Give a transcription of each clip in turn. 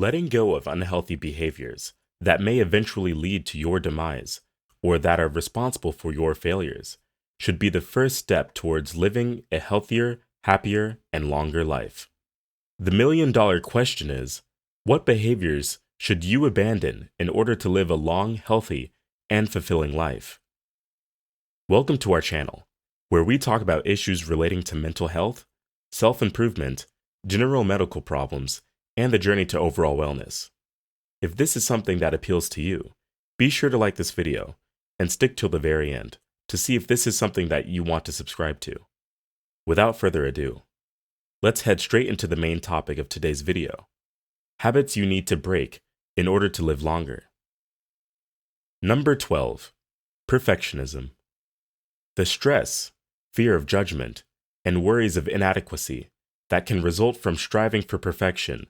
Letting go of unhealthy behaviors that may eventually lead to your demise or that are responsible for your failures should be the first step towards living a healthier, happier, and longer life. The million-dollar question is, what behaviors should you abandon in order to live a long, healthy, and fulfilling life? Welcome to our channel, where we talk about issues relating to mental health, self-improvement, general medical problems, and the journey to overall wellness. If this is something that appeals to you, be sure to like this video and stick till the very end to see if this is something that you want to subscribe to. Without further ado, let's head straight into the main topic of today's video: habits you need to break in order to live longer. Number 12. Perfectionism. The stress, fear of judgment, and worries of inadequacy that can result from striving for perfection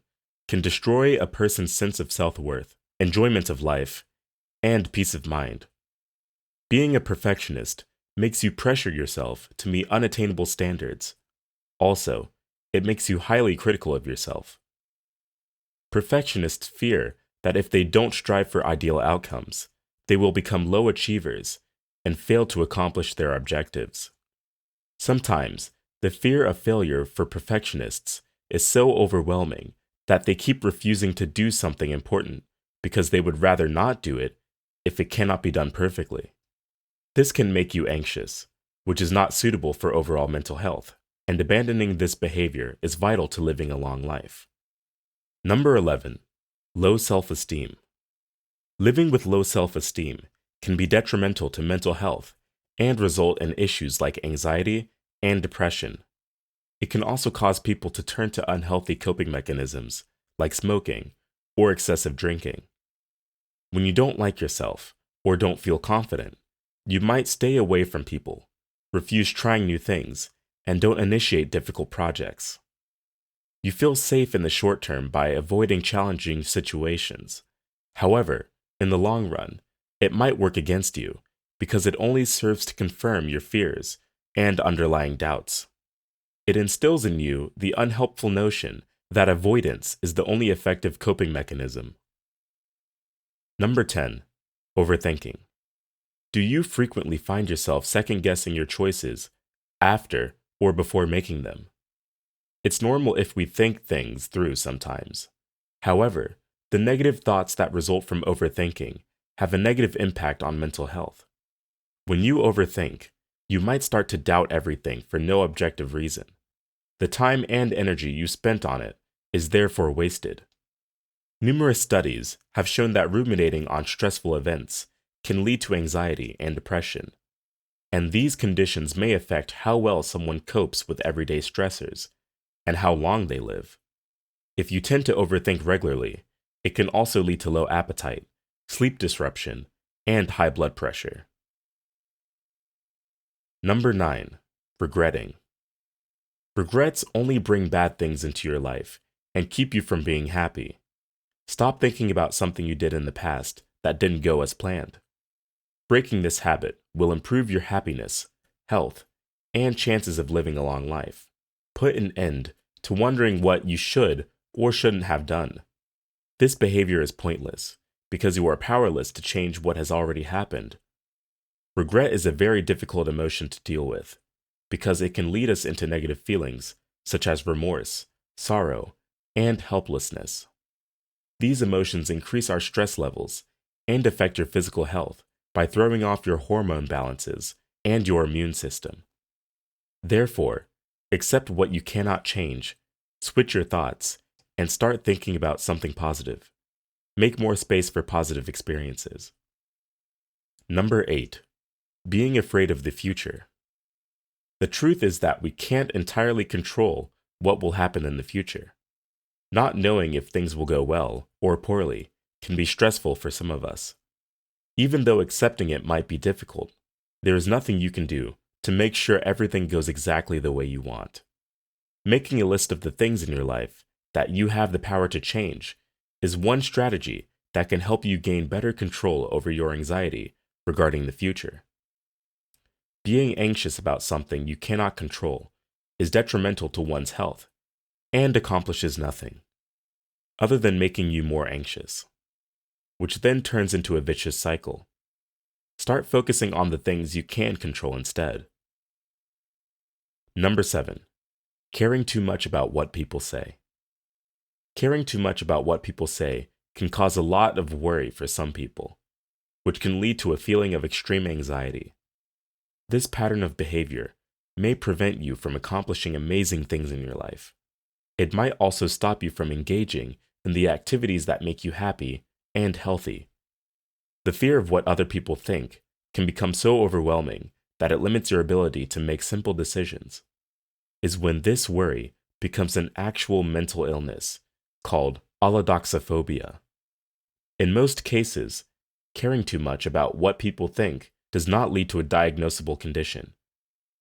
can destroy a person's sense of self-worth, enjoyment of life, and peace of mind. Being a perfectionist makes you pressure yourself to meet unattainable standards. Also, it makes you highly critical of yourself. Perfectionists fear that if they don't strive for ideal outcomes, they will become low achievers and fail to accomplish their objectives. Sometimes, the fear of failure for perfectionists is so overwhelming that they keep refusing to do something important because they would rather not do it if it cannot be done perfectly. This can make you anxious, which is not suitable for overall mental health, and abandoning this behavior is vital to living a long life. Number 11. Low self-esteem. Living with low self-esteem can be detrimental to mental health and result in issues like anxiety and depression. It can also cause people to turn to unhealthy coping mechanisms like smoking or excessive drinking. When you don't like yourself or don't feel confident, you might stay away from people, refuse trying new things, and don't initiate difficult projects. You feel safe in the short term by avoiding challenging situations. However, in the long run, it might work against you because it only serves to confirm your fears and underlying doubts. It instills in you the unhelpful notion that avoidance is the only effective coping mechanism. Number 10. Overthinking. Do you frequently find yourself second-guessing your choices after or before making them? It's normal if we think things through sometimes. However, the negative thoughts that result from overthinking have a negative impact on mental health. When you overthink, you might start to doubt everything for no objective reason. The time and energy you spent on it is therefore wasted. Numerous studies have shown that ruminating on stressful events can lead to anxiety and depression, and these conditions may affect how well someone copes with everyday stressors and how long they live. If you tend to overthink regularly, it can also lead to low appetite, sleep disruption, and high blood pressure. Number 9. Regretting. Regrets only bring bad things into your life and keep you from being happy. Stop thinking about something you did in the past that didn't go as planned. Breaking this habit will improve your happiness, health, and chances of living a long life. Put an end to wondering what you should or shouldn't have done. This behavior is pointless because you are powerless to change what has already happened. Regret is a very difficult emotion to deal with because it can lead us into negative feelings such as remorse, sorrow, and helplessness. These emotions increase our stress levels and affect your physical health by throwing off your hormone balances and your immune system. Therefore, accept what you cannot change, switch your thoughts, and start thinking about something positive. Make more space for positive experiences. Number 8. Being afraid of the future. The truth is that we can't entirely control what will happen in the future. Not knowing if things will go well or poorly can be stressful for some of us. Even though accepting it might be difficult, there is nothing you can do to make sure everything goes exactly the way you want. Making a list of the things in your life that you have the power to change is one strategy that can help you gain better control over your anxiety regarding the future. Being anxious about something you cannot control is detrimental to one's health and accomplishes nothing. other than making you more anxious, which then turns into a vicious cycle. Start focusing on the things you can control instead. Number 7. Caring too much about what people say. Caring too much about what people say can cause a lot of worry for some people, which can lead to a feeling of extreme anxiety. This pattern of behavior may prevent you from accomplishing amazing things in your life. It might also stop you from engaging in the activities that make you happy and healthy. The fear of what other people think can become so overwhelming that it limits your ability to make simple decisions. Is when this worry becomes an actual mental illness called allodoxophobia. In most cases, caring too much about what people think does not lead to a diagnosable condition,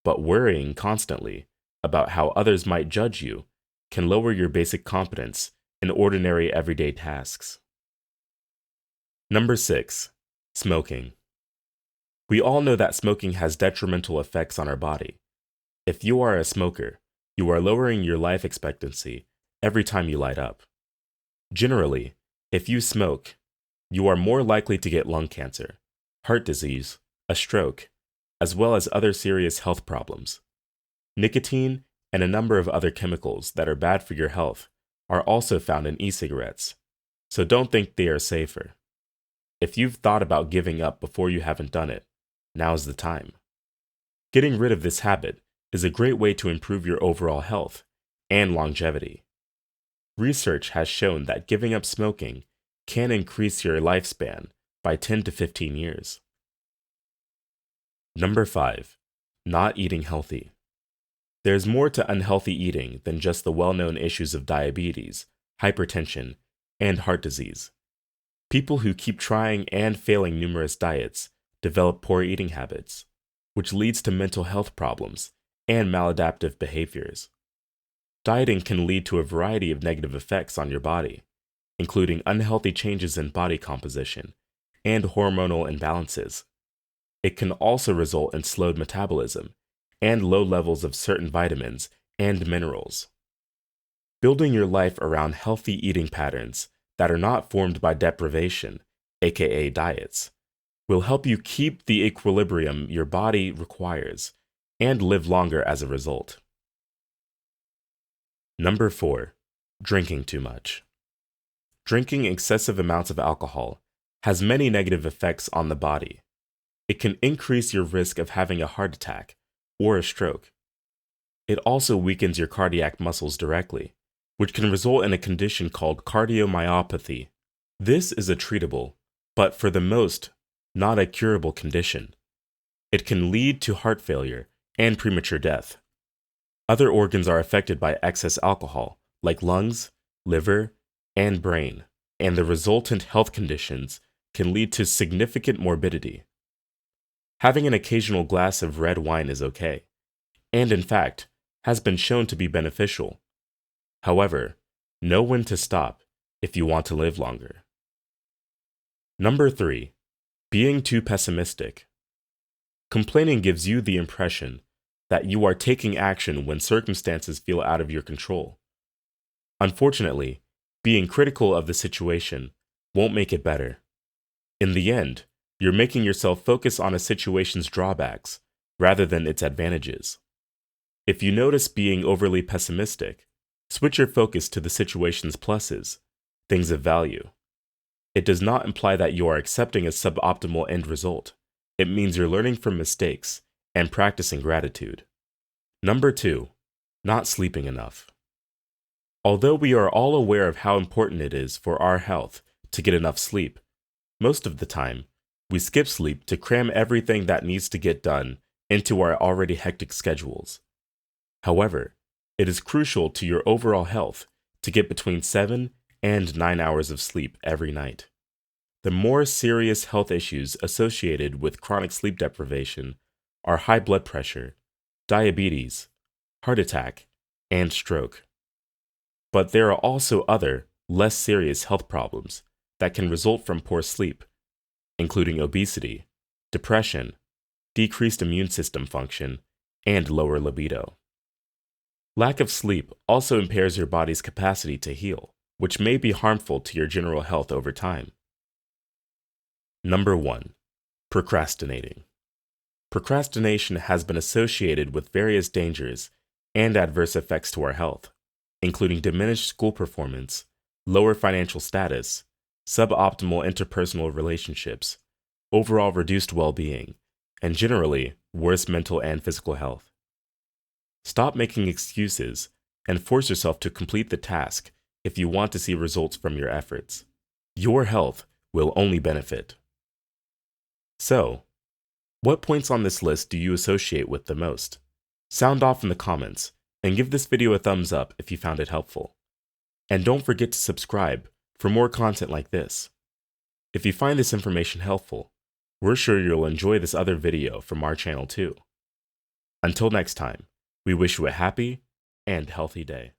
but worrying constantly about how others might judge you can lower your basic competence in ordinary everyday tasks. Number 6. Smoking. We all know that smoking has detrimental effects on our body. If you are a smoker, you are lowering your life expectancy every time you light up. Generally, if you smoke, you are more likely to get lung cancer, heart disease, a stroke, as well as other serious health problems. Nicotine and a number of other chemicals that are bad for your health are also found in e-cigarettes, so don't think they are safer. If you've thought about giving up before you haven't done it, now's the time. Getting rid of this habit is a great way to improve your overall health and longevity. Research has shown that giving up smoking can increase your lifespan by 10 to 15 years. Number 5. Not eating healthy. There's more to unhealthy eating than just the well-known issues of diabetes, hypertension, and heart disease. People who keep trying and failing numerous diets develop poor eating habits, which leads to mental health problems and maladaptive behaviors. Dieting can lead to a variety of negative effects on your body, including unhealthy changes in body composition and hormonal imbalances. It can also result in slowed metabolism and low levels of certain vitamins and minerals. Building your life around healthy eating patterns that are not formed by deprivation, aka diets, will help you keep the equilibrium your body requires and live longer as a result. Number 4. Drinking too much. Drinking excessive amounts of alcohol has many negative effects on the body. It can increase your risk of having a heart attack or a stroke. It also weakens your cardiac muscles directly, which can result in a condition called cardiomyopathy. This is a treatable, but for the most, not a curable condition. It can lead to heart failure and premature death. Other organs are affected by excess alcohol, like lungs, liver, and brain, and the resultant health conditions can lead to significant morbidity. Having an occasional glass of red wine is okay, and in fact, has been shown to be beneficial. However, know when to stop if you want to live longer. Number 3. Being too pessimistic. Complaining gives you the impression that you are taking action when circumstances feel out of your control. Unfortunately, being critical of the situation won't make it better. In the end, you're making yourself focus on a situation's drawbacks rather than its advantages. If you notice being overly pessimistic, switch your focus to the situation's pluses, things of value. It does not imply that you are accepting a suboptimal end result. It means you're learning from mistakes and practicing gratitude. Number 2. Not sleeping enough. Although we are all aware of how important it is for our health to get enough sleep, most of the time, we skip sleep to cram everything that needs to get done into our already hectic schedules. However, it is crucial to your overall health to get between 7 and 9 hours of sleep every night. The more serious health issues associated with chronic sleep deprivation are high blood pressure, diabetes, heart attack, and stroke. But there are also other, less serious health problems that can result from poor sleep, including obesity, depression, decreased immune system function, and lower libido. Lack of sleep also impairs your body's capacity to heal. which may be harmful to your general health over time. Number 1. Procrastinating. Procrastination has been associated with various dangers and adverse effects to our health, including diminished school performance, lower financial status, suboptimal interpersonal relationships, overall reduced well-being, and generally worse mental and physical health. Stop making excuses and force yourself to complete the task if you want to see results from your efforts. Your health will only benefit. So, what points on this list do you associate with the most? Sound off in the comments and give this video a thumbs up if you found it helpful. And don't forget to subscribe for more content like this. If you find this information helpful, we're sure you'll enjoy this other video from our channel too. Until next time, we wish you a happy and healthy day.